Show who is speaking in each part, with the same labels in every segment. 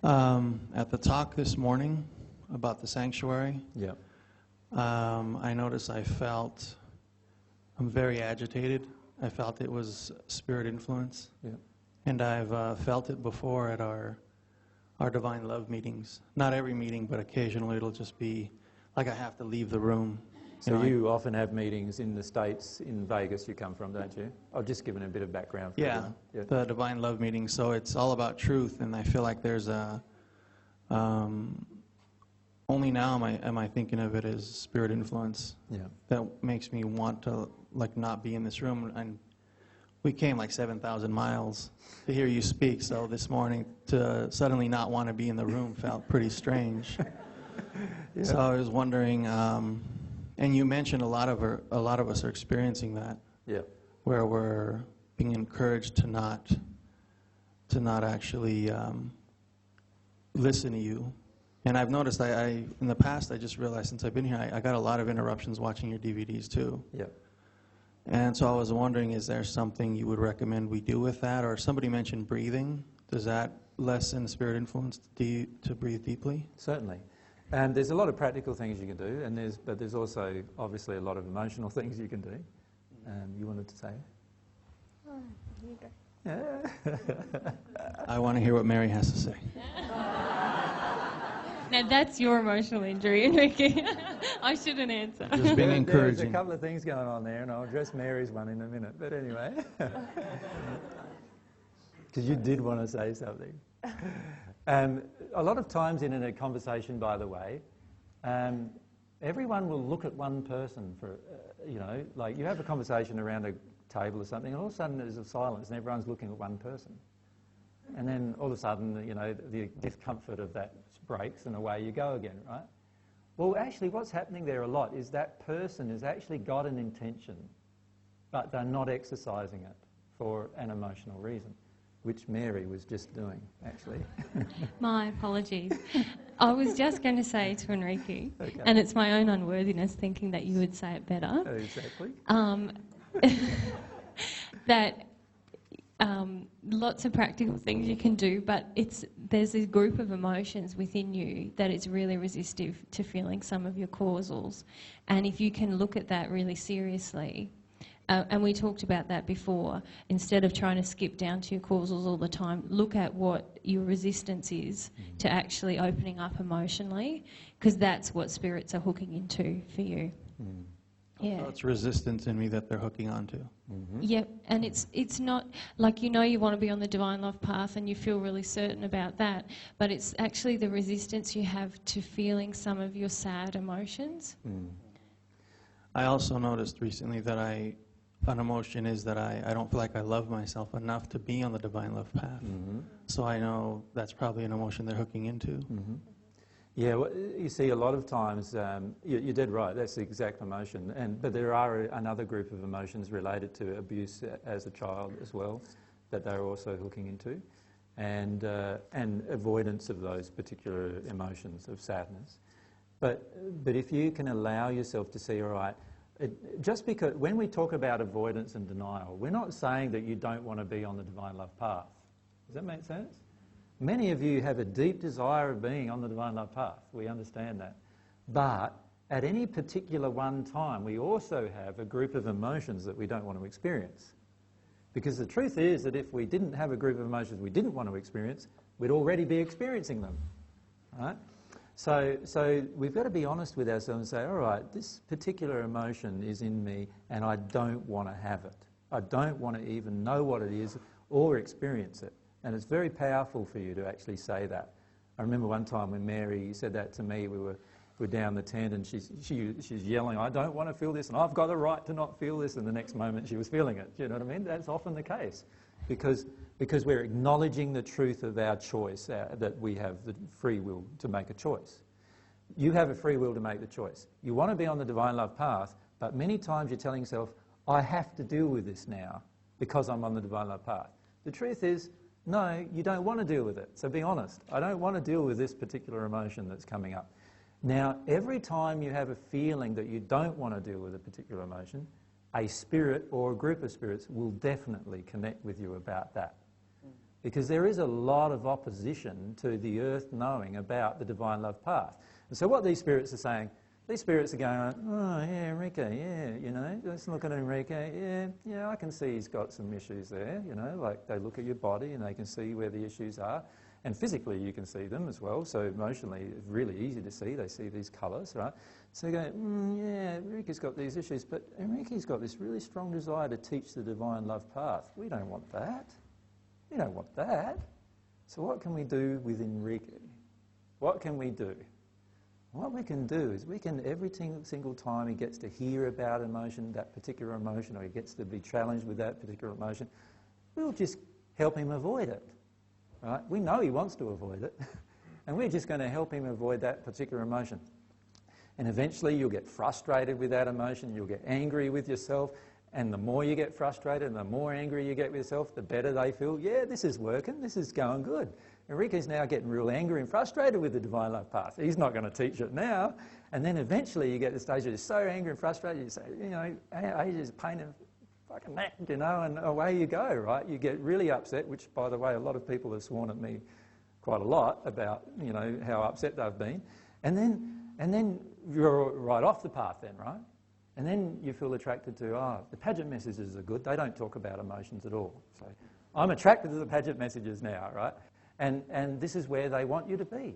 Speaker 1: At the talk this morning about the sanctuary,
Speaker 2: Yeah.
Speaker 1: I noticed I'm very agitated. I felt it was spirit influence.
Speaker 2: Yeah.
Speaker 1: And I've felt it before at our Divine Love meetings. Not every meeting, but occasionally it'll just be like I have to leave the room.
Speaker 2: So you often have meetings in the States, in Vegas you come from, don't you? I've just given a bit of background for everyone. Yeah,
Speaker 1: the Divine Love meetings. So it's all about truth, and I feel like there's a... only now am I thinking of it as spirit influence.
Speaker 2: Yeah.
Speaker 1: That makes me want to not be in this room. And we came 7,000 miles to hear you speak. So this morning to suddenly not want to be in the room felt pretty strange. Yeah. So I was wondering, and you mentioned a lot of us are experiencing that. Yeah. Where we're being encouraged to not actually listen to you. And I've noticed, in the past, I just realized since I've been here, I got a lot of interruptions watching your DVDs too. Yeah. And so I was wondering, is there something you would recommend we do with that? Or somebody mentioned breathing. Does that lessen spirit influence to breathe deeply?
Speaker 2: Certainly. And there's a lot of practical things you can do, but there's also obviously a lot of emotional things you can do. You wanted to say?
Speaker 3: Oh, you go.
Speaker 2: Yeah.
Speaker 1: I want to hear what Mary has to say.
Speaker 4: Now that's your emotional injury, Enrique. I shouldn't answer.
Speaker 1: Just being encouraging.
Speaker 2: There's a couple of things going on there, and I'll address Mary's one in a minute. But anyway, because you did want to say something. A lot of times in a conversation, by the way, everyone will look at one person for, like you have a conversation around a table or something, and all of a sudden there's a silence and everyone's looking at one person. And then all of a sudden, the discomfort of that breaks and away you go again, right? Well, actually what's happening there a lot is that person has actually got an intention, but they're not exercising it for an emotional reason, which Mary was just doing, actually.
Speaker 4: My apologies. I was just going to say to Enrique,
Speaker 2: okay.
Speaker 4: And it's my own unworthiness thinking that you would say it better.
Speaker 2: Exactly.
Speaker 4: That lots of practical things you can do, but there's a group of emotions within you that is really resistive to feeling some of your causals. And if you can look at that really seriously, and we talked about that before, instead of trying to skip down to your causals all the time, look at what your resistance is to actually opening up emotionally, because that's what spirits are hooking into for you.
Speaker 2: Mm.
Speaker 4: Yeah.
Speaker 1: So it's resistance in me that they're hooking onto.
Speaker 2: Mm-hmm.
Speaker 4: Yep, and it's not like you want to be on the divine love path and you feel really certain about that, but it's actually the resistance you have to feeling some of your sad emotions.
Speaker 2: Mm.
Speaker 1: I also noticed recently that an emotion is that I don't feel like I love myself enough to be on the divine love path.
Speaker 2: Mm-hmm.
Speaker 1: So I know that's probably an emotion they're hooking into.
Speaker 2: Mm-hmm. Yeah, well, you see a lot of times, you're dead right, that's the exact emotion, but there are another group of emotions related to abuse as a child as well that they're also hooking into, and avoidance of those particular emotions of sadness. But if you can allow yourself to see, all right, just because when we talk about avoidance and denial, we're not saying that you don't want to be on the divine love path. Does that make sense? Many of you have a deep desire of being on the divine love path. We understand that. But at any particular one time, we also have a group of emotions that we don't want to experience. Because the truth is that if we didn't have a group of emotions we didn't want to experience, we'd already be experiencing them. Right? So we've got to be honest with ourselves and say, all right, this particular emotion is in me and I don't want to have it. I don't want to even know what it is or experience it. And it's very powerful for you to actually say that. I remember one time when Mary said that to me, we were down the tent and she's yelling, I don't want to feel this and I've got the right to not feel this, and the next moment she was feeling it. Do you know what I mean? That's often the case because we're acknowledging the truth of our choice, that we have the free will to make a choice. You have a free will to make the choice. You want to be on the divine love path, but many times you're telling yourself, I have to deal with this now because I'm on the divine love path. The truth is, no, you don't want to deal with it. So be honest. I don't want to deal with this particular emotion that's coming up. Now, every time you have a feeling that you don't want to deal with a particular emotion, a spirit or a group of spirits will definitely connect with you about that. because there is a lot of opposition to the earth knowing about the divine love path. And so what these spirits are saying, these spirits are going, oh yeah, Enrique, yeah, you know, let's look at Enrique, yeah, I can see he's got some issues there, you know, like they look at your body and they can see where the issues are. And physically you can see them as well, so emotionally it's really easy to see. They see these colours, right? So they go, yeah, Enrique's got these issues, but Enrique's got this really strong desire to teach the divine love path. We don't want that. We don't want that. So what can we do with Enrique? What can we do? What we can do is we can, every single time he gets to hear about emotion, that particular emotion, or he gets to be challenged with that particular emotion, we'll just help him avoid it. Right? We know he wants to avoid it, and we're just going to help him avoid that particular emotion. And eventually you'll get frustrated with that emotion, you'll get angry with yourself, and the more you get frustrated and the more angry you get with yourself, the better they feel, yeah, this is working, this is going good. Enrique's now getting real angry and frustrated with the divine love path. He's not going to teach it now. And then eventually you get to the stage where you're so angry and frustrated, you say, you know, age is pain in the fucking neck, you know, and away you go, right? You get really upset, which, by the way, a lot of people have sworn at me quite a lot about, you know, how upset they've been. And then you're right off the path then, right? And then you feel attracted to, the pageant messages are good. They don't talk about emotions at all. So I'm attracted to the pageant messages now, right? And this is where they want you to be,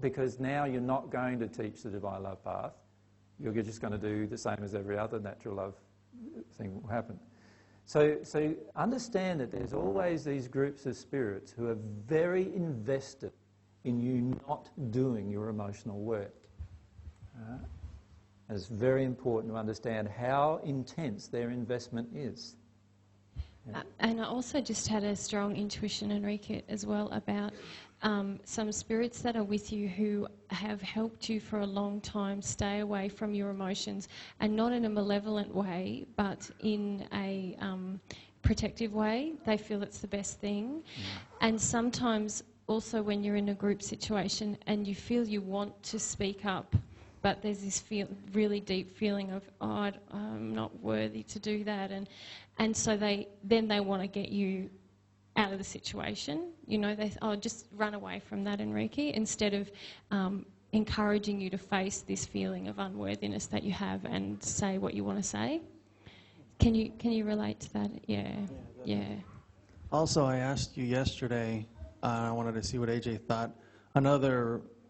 Speaker 2: because now you're not going to teach the divine love path. You're just going to do the same as every other natural love thing will happen. So understand that there's always these groups of spirits who are very invested in you not doing your emotional work. And it's very important to understand how intense their investment is. Yeah.
Speaker 4: And I also just had a strong intuition, Enrique, as well, about some spirits that are with you who have helped you for a long time stay away from your emotions, and not in a malevolent way, but in a protective way. They feel it's the best thing. And sometimes also when you're in a group situation and you feel you want to speak up, but there's this really deep feeling of, I'm not worthy to do that, and so they want to get you out of the situation. You know, just run away from that, Enrique, instead of encouraging you to face this feeling of unworthiness that you have and say what you want to say. Can you relate to that? Yeah.
Speaker 1: Also, I asked you yesterday, I wanted to see what AJ thought.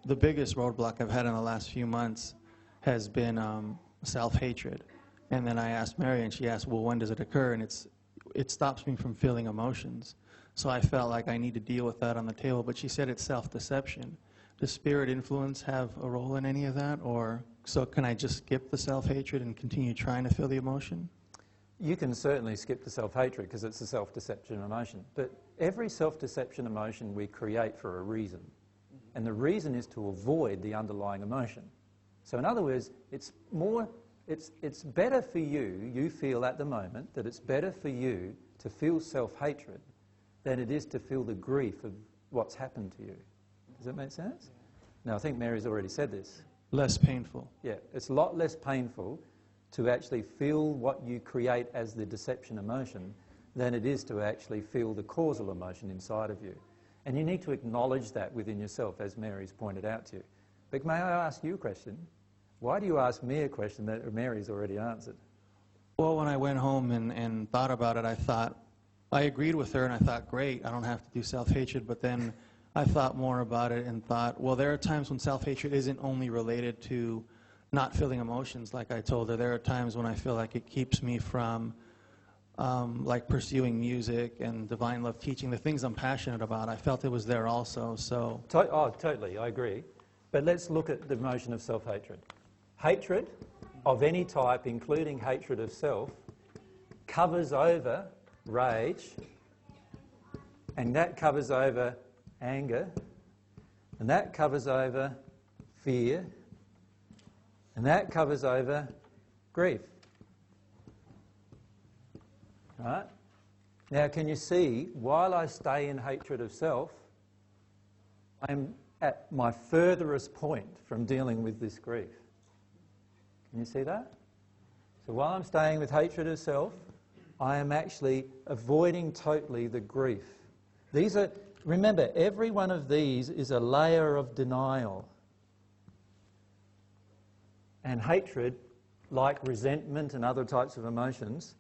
Speaker 1: The biggest roadblock I've had in the last few months has been self-hatred. And then I asked Mary, and she asked, well, when does it occur? And it stops me from feeling emotions. So I felt like I need to deal with that on the table. But she said it's self-deception. Does spirit influence have a role in any of that? Or so can I just skip the self-hatred and continue trying to feel the emotion?
Speaker 2: You can certainly skip the self-hatred because it's a self-deception emotion. But every self-deception emotion we create for a reason. And the reason is to avoid the underlying emotion. So in other words, it's better for you feel at the moment that it's better for you to feel self-hatred than it is to feel the grief of what's happened to you. Does that make sense? Now, I think Mary's already said this.
Speaker 1: Less painful.
Speaker 2: Yeah, it's a lot less painful to actually feel what you create as the deception emotion than it is to actually feel the causal emotion inside of you. And you need to acknowledge that within yourself, as Mary's pointed out to you. But may I ask you a question? Why do you ask me a question that Mary's already answered?
Speaker 1: Well, when I went home and thought about it, I agreed with her, and I thought, great, I don't have to do self-hatred. But then I thought more about it and thought, well, there are times when self-hatred isn't only related to not feeling emotions, like I told her. There are times when I feel like it keeps me from like pursuing music and divine love teaching, the things I'm passionate about. I felt it was there also. So
Speaker 2: Totally, I agree. But let's look at the emotion of self-hatred. Hatred of any type, including hatred of self, covers over rage, and that covers over anger, and that covers over fear, and that covers over grief. Right? Now, can you see, while I stay in hatred of self, I'm at my furthest point from dealing with this grief. Can you see that? So while I'm staying with hatred of self, I am actually avoiding totally the grief These are, remember, every one of these is a layer of denial. And hatred, like resentment and other types of emotions,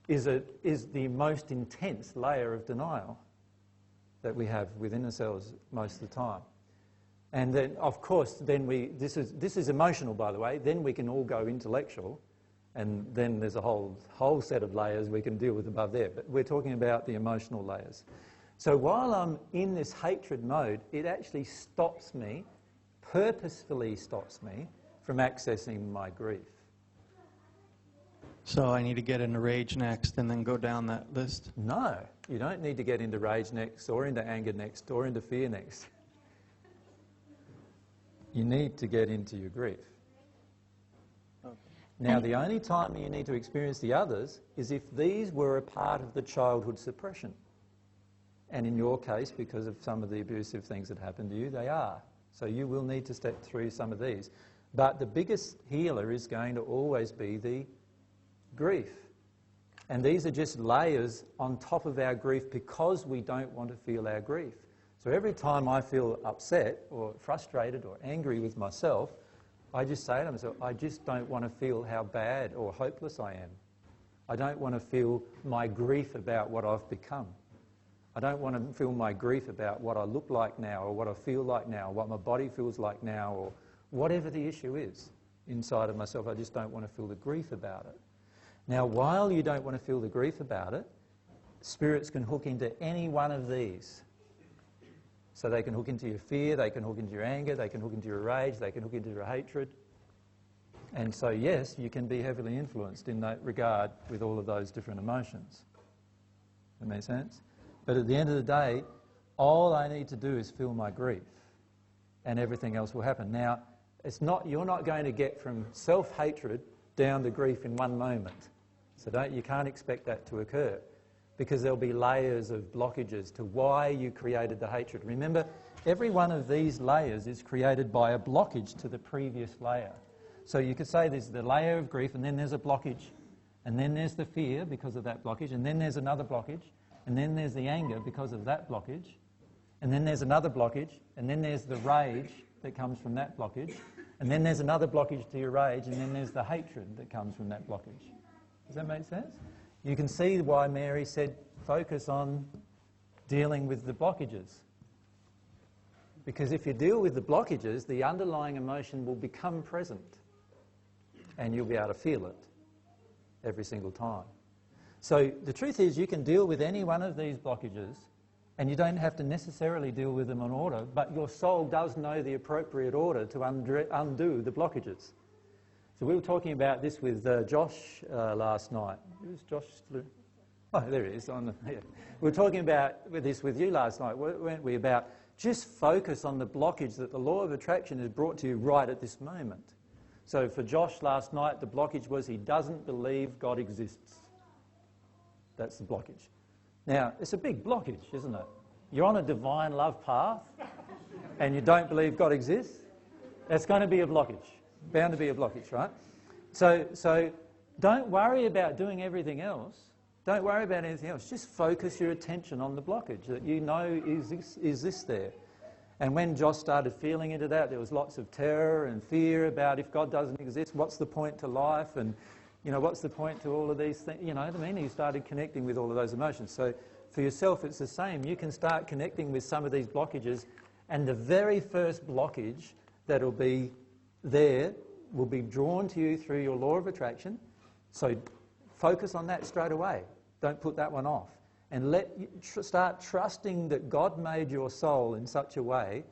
Speaker 2: is the most intense layer of denial that we have within ourselves most of the time. And then, of course, this is emotional, by the way. Then we can all go intellectual, and then there's a whole set of layers we can deal with above there. But we're talking about the emotional layers. So while I'm in this hatred mode, it actually stops me, purposefully stops me, from accessing my grief.
Speaker 1: So I need to get into rage next and then go down that list?
Speaker 2: No, you don't need to get into rage next, or into anger next, or into fear next. You need to get into your grief.
Speaker 1: Okay.
Speaker 2: Now, the only time you need to experience the others is if these were a part of the childhood suppression. And in your case, because of some of the abusive things that happened to you, they are. So you will need to step through some of these. But the biggest healer is going to always be the grief. And these are just layers on top of our grief because we don't want to feel our grief. So every time I feel upset or frustrated or angry with myself, I just say to myself, I just don't want to feel how bad or hopeless I am. I don't want to feel my grief about what I've become. I don't want to feel my grief about what I look like now, or what I feel like now, or what my body feels like now, or whatever the issue is inside of myself. I just don't want to feel the grief about it. Now, while you don't want to feel the grief about it, spirits can hook into any one of these. So they can hook into your fear, they can hook into your anger, they can hook into your rage, they can hook into your hatred. And so, yes, you can be heavily influenced in that regard with all of those different emotions. That makes sense? But at the end of the day, all I need to do is feel my grief, and everything else will happen. Now, you're not going to get from self-hatred down to grief in one moment. So you can't expect that to occur, because there'll be layers of blockages to why you created the hatred. Remember, every one of these layers is created by a blockage to the previous layer. So you could say there's the layer of grief, and then there's a blockage, and then there's the fear because of that blockage, and then there's another blockage, and then there's the anger because of that blockage, and then there's another blockage, and then there's the rage that comes from that blockage, and then there's another blockage to your rage, and then there's the hatred that comes from that blockage. Does that make sense? You can see why Mary said focus on dealing with the blockages. Because if you deal with the blockages, the underlying emotion will become present, and you'll be able to feel it every single time. So the truth is, you can deal with any one of these blockages, and you don't have to necessarily deal with them in order, but your soul does know the appropriate order to undo the blockages. So we were talking about this with Josh last night. Who's Josh? Oh, there he is. We were talking about this with you last night, weren't we, about just focus on the blockage that the law of attraction has brought to you right at this moment. So for Josh last night, the blockage was he doesn't believe God exists. That's the blockage. Now, it's a big blockage, isn't it? You're on a divine love path and you don't believe God exists. That's going to be a blockage. Bound to be a blockage, right? So don't worry about doing everything else. Don't worry about anything else. Just focus your attention on the blockage that you know is this there. And when Josh started feeling into that, there was lots of terror and fear about if God doesn't exist, what's the point to life? And, you know, what's the point to all of these things? You know what I mean? He started connecting with all of those emotions. So for yourself, it's the same. You can start connecting with some of these blockages, and the very first blockage that'll be there will be drawn to you through your law of attraction. So focus on that straight away. Don't put that one off. And start trusting that God made your soul in such a way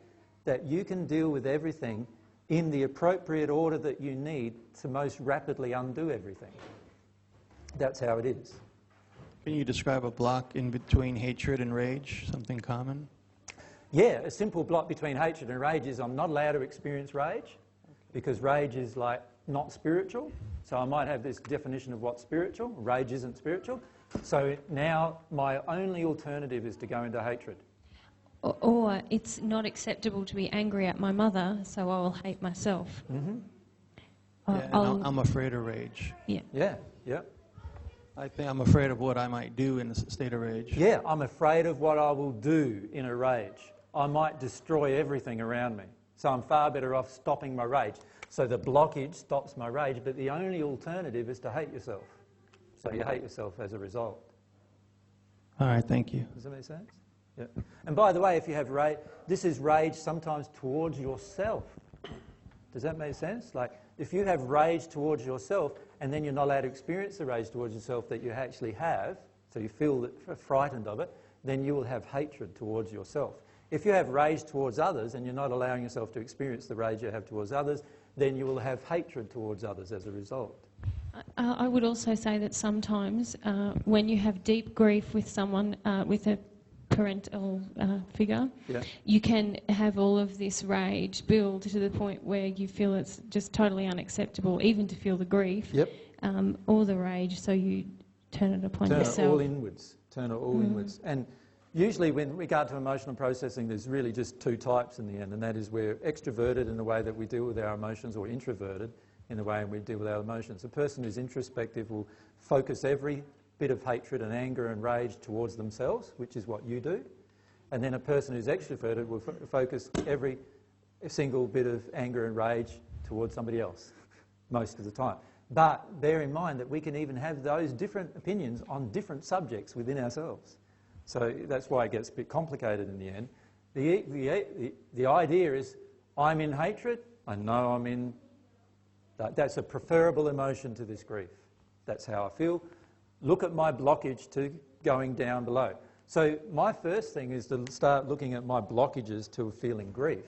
Speaker 2: that you can deal with everything in the appropriate order that you need to most rapidly undo everything. That's how it is.
Speaker 1: Can you describe a block in between hatred and rage, something common?
Speaker 2: Yeah, a simple block between hatred and rage is I'm not allowed to experience rage, because rage is like not spiritual. So I might have this definition of what's spiritual. Rage isn't spiritual. So now my only alternative is to go into hatred.
Speaker 4: Or it's not acceptable to be angry at my mother, so I will hate myself.
Speaker 2: Mm-hmm.
Speaker 1: Yeah, I'm afraid of rage.
Speaker 4: Yeah.
Speaker 2: Yeah, yeah.
Speaker 1: I think I'm afraid of what I might do in a state of rage.
Speaker 2: Yeah, I'm afraid of what I will do in a rage. I might destroy everything around me. So I'm far better off stopping my rage. So the blockage stops my rage, but the only alternative is to hate yourself. So you hate yourself as a result.
Speaker 1: All right, thank you.
Speaker 2: Does that make sense? Yeah. And by the way, if you have rage, this is rage sometimes towards yourself. Does that make sense? Like, if you have rage towards yourself and then you're not allowed to experience the rage towards yourself that you actually have, so you feel frightened of it, then you will have hatred towards yourself. If you have rage towards others and you're not allowing yourself to experience the rage you have towards others, then you will have hatred towards others as a result.
Speaker 4: I would also say that sometimes when you have deep grief with someone, with a parental figure, you can have all of this rage build to the point where you feel it's just totally unacceptable, even to feel the grief or the rage, so you turn it upon yourself.
Speaker 2: Turn it all inwards. Turn it all inwards. And usually when regard to emotional processing, there's really just two types in the end, and that is we're extroverted in the way that we deal with our emotions, or introverted in the way we deal with our emotions. A person who's introspective will focus every bit of hatred and anger and rage towards themselves, which is what you do. And then a person who's extroverted will focus every single bit of anger and rage towards somebody else most of the time. But bear in mind that we can even have those different opinions on different subjects within ourselves. So that's why it gets a bit complicated in the end. The idea is, I'm in hatred, I know I'm in... That's a preferable emotion to this grief. That's how I feel. Look at my blockage to going down below. So my first thing is to start looking at my blockages to feeling grief,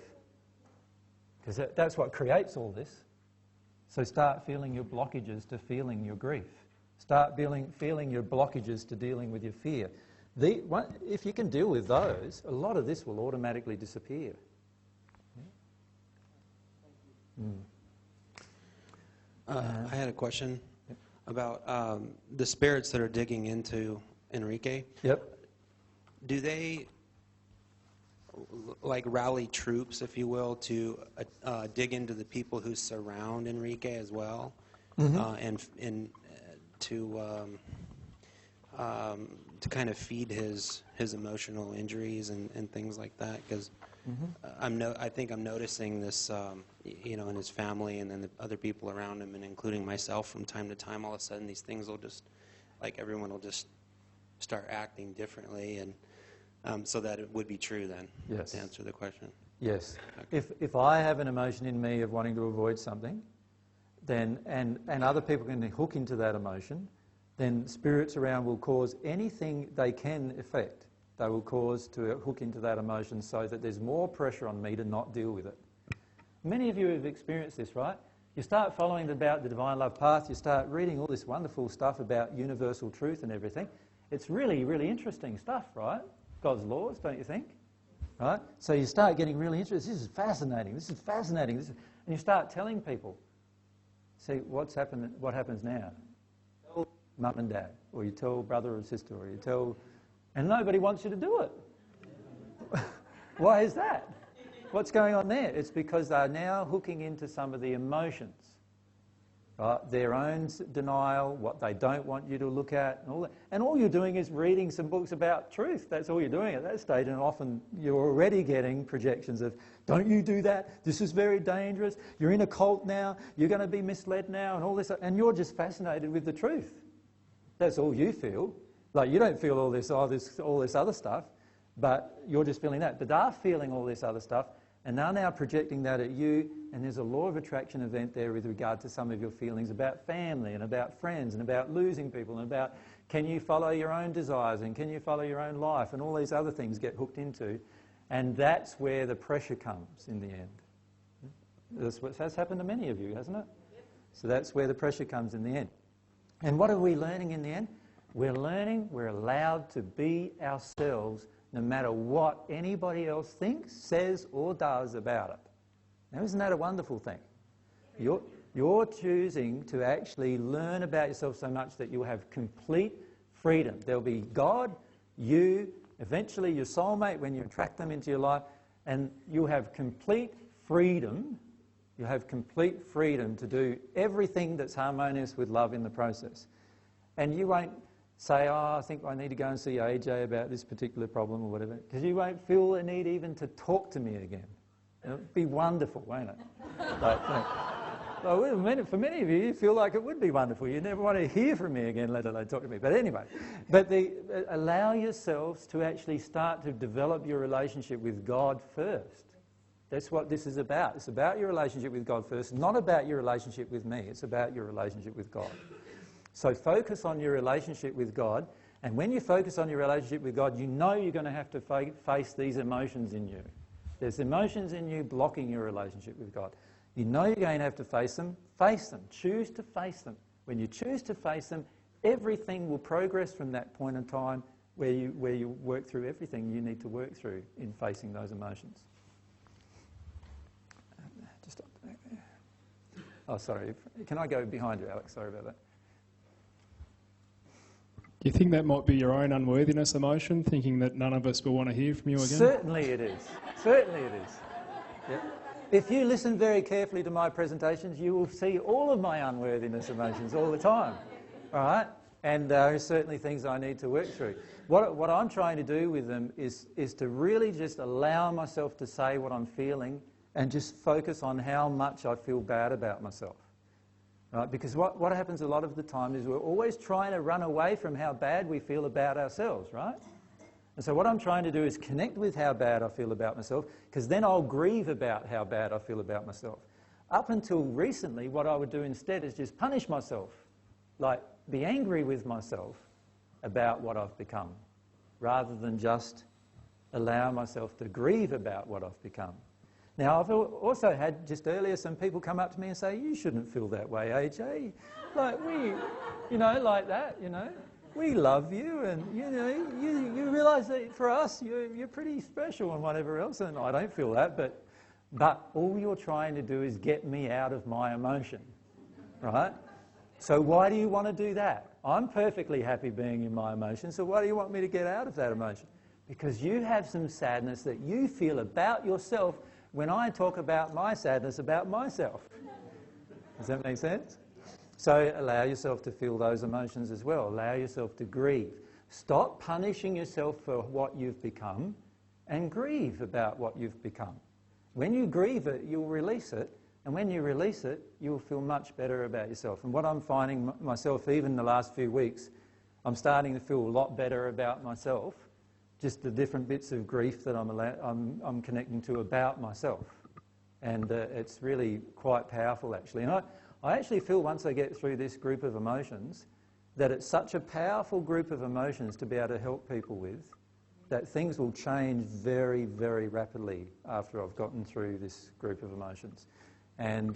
Speaker 2: because that's what creates all this. So start feeling your blockages to feeling your grief. Start feeling your blockages to dealing with your fear. If you can deal with those, a lot of this will automatically disappear.
Speaker 5: I had a question about the spirits that are digging into Enrique.
Speaker 2: Yep.
Speaker 5: Do they like rally troops, if you will, to dig into the people who surround Enrique as well, and to kind of feed his emotional injuries and things like that? Because I think I'm noticing this, in his family and then the other people around him, and including myself from time to time. All of a sudden, these things will just, like, everyone will just start acting differently, and so that it would be true then.
Speaker 2: Yes.
Speaker 5: To answer the question.
Speaker 2: Yes.
Speaker 5: Okay.
Speaker 2: If I have an emotion in me of wanting to avoid something, then and other people can hook into that emotion, then spirits around will cause anything they can affect. They will cause to hook into that emotion so that there's more pressure on me to not deal with it. Many of you have experienced this, right? You start following about the divine love path, you start reading all this wonderful stuff about universal truth and everything. It's really, really interesting stuff, right? God's laws, don't you think? Right? So you start getting really interested. This is fascinating. This is fascinating. And you start telling people, see, what happens now? Tell mum and dad, or you tell brother or sister, or you tell... And nobody wants you to do it. Why is that? What's going on there? It's because they're now hooking into some of the emotions, right? Their own denial, what they don't want you to look at, and all that. And all you're doing is reading some books about truth. That's all you're doing at that stage, and often you're already getting projections of, don't you do that, this is very dangerous, you're in a cult now, you're going to be misled now, and all this, and you're just fascinated with the truth. That's all you feel. Like, you don't feel all this other stuff, but you're just feeling that. But they're feeling all this other stuff, and they're now projecting that at you, and there's a law of attraction event there with regard to some of your feelings about family and about friends and about losing people and about can you follow your own desires and can you follow your own life, and all these other things get hooked into, and that's where the pressure comes in the end. That's happened to many of you, hasn't it? So that's where the pressure comes in the end. And what are we learning in the end? We're learning we're allowed to be ourselves no matter what anybody else thinks, says, or does about it. Now, isn't that a wonderful thing? You're choosing to actually learn about yourself so much that you'll have complete freedom. There'll be God, you, eventually your soulmate when you attract them into your life, and you'll have complete freedom. You'll have complete freedom to do everything that's harmonious with love in the process. And you won't say, oh, I think I need to go and see AJ about this particular problem or whatever, because you won't feel the need even to talk to me again. It'll be wonderful, won't it? Like, well, for many of you, you feel like it would be wonderful. You never want to hear from me again, let alone talk to me. But anyway, allow yourselves to actually start to develop your relationship with God first. That's what this is about. It's about your relationship with God first, not about your relationship with me. It's about your relationship with God. So focus on your relationship with God, and when you focus on your relationship with God, you know you're going to have to face these emotions in you. There's emotions in you blocking your relationship with God. You know you're going to have to face them. Face them. Choose to face them. When you choose to face them, everything will progress from that point in time where you work through everything you need to work through in facing those emotions. Just stop back there. Oh, sorry. Can I go behind you, Alex? Sorry about that.
Speaker 6: Do you think that might be your own unworthiness emotion, thinking that none of us will want to hear from you again?
Speaker 2: Certainly it is. Certainly it is. Yep. If you listen very carefully to my presentations, you will see all of my unworthiness emotions all the time. All right? And there are certainly things I need to work through. What I'm trying to do with them is to really just allow myself to say what I'm feeling and just focus on how much I feel bad about myself. Right? Because what happens a lot of the time is we're always trying to run away from how bad we feel about ourselves, right? And so what I'm trying to do is connect with how bad I feel about myself, because then I'll grieve about how bad I feel about myself. Up until recently, what I would do instead is just punish myself, like be angry with myself about what I've become, rather than just allow myself to grieve about what I've become. Now, I've also had, just earlier, some people come up to me and say, you shouldn't feel that way, AJ. Like, like that, We love you, and, you realise that for us, you're pretty special and whatever else, and I don't feel that, but all you're trying to do is get me out of my emotion, right? So why do you want to do that? I'm perfectly happy being in my emotion, so why do you want me to get out of that emotion? Because you have some sadness that you feel about yourself when I talk about my sadness about myself. Does that make sense? So allow yourself to feel those emotions as well. Allow yourself to grieve. Stop punishing yourself for what you've become and grieve about what you've become. When you grieve it, you'll release it. And when you release it, you'll feel much better about yourself. And what I'm finding myself, even the last few weeks, I'm starting to feel a lot better about myself. Just the different bits of grief that I'm connecting to about myself. And it's really quite powerful, actually. And I actually feel once I get through this group of emotions that it's such a powerful group of emotions to be able to help people with that things will change very, very rapidly after I've gotten through this group of emotions. And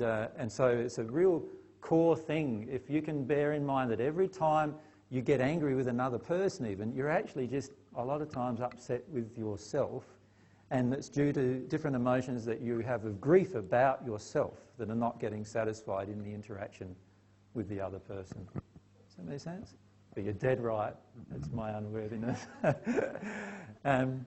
Speaker 2: so it's a real core thing. If you can bear in mind that every time you get angry with another person even, you're actually just a lot of times upset with yourself, and it's due to different emotions that you have of grief about yourself that are not getting satisfied in the interaction with the other person. Does that make sense? But you're dead right. It's my unworthiness.